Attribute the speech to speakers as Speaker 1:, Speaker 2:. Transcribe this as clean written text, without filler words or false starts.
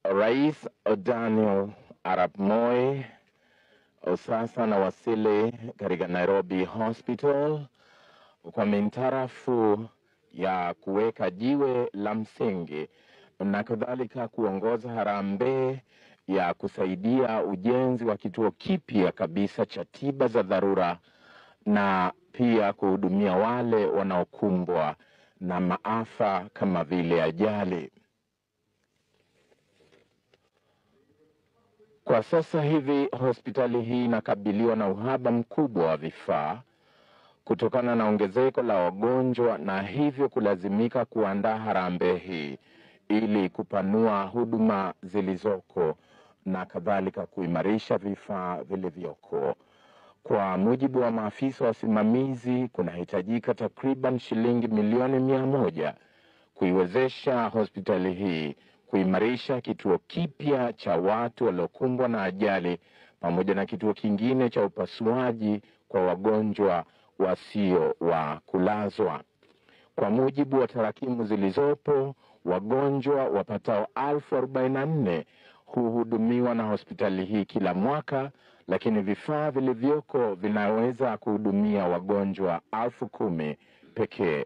Speaker 1: Rais Daniel Arap Moi sasa anawasili katika Nairobi Hospital kwa mintarafu ya kuweka jiwe la msingi na kadhalika kuongoza harambee ya kusaidia ujenzi wa kituo kipya kabisa cha tiba za dharura na pia kuhudumia wale wanaokumbwa na maafa kama vile ajali. Kwa sasa hivi hospitali hii inakabiliwa na uhaba mkubwa wa vifaa kutokana na ongezeko la wagonjwa, na hivyo kulazimika kuandaa harambee hii ili kupanua huduma zilizoko na kadhalika kuimarisha vifaa vilivyoko. Kwa mujibu wa maafisa wasimamizi, kunahitajika takriban shilingi milioni 100 kuiwezesha hospitali hii kuimarisha kituo kipya cha watu waliokumbwa na ajali pamoja na kituo kingine cha upasuaji kwa wagonjwa wasio wa kulazwa. Kwa mujibu wa tarakimu zilizopo, wagonjwa wapatao 1044 huhudumiwa na hospitali hii kila mwaka, lakini vifaa vilivyoko vinaweza kuhudumia wagonjwa 10,000 pekee.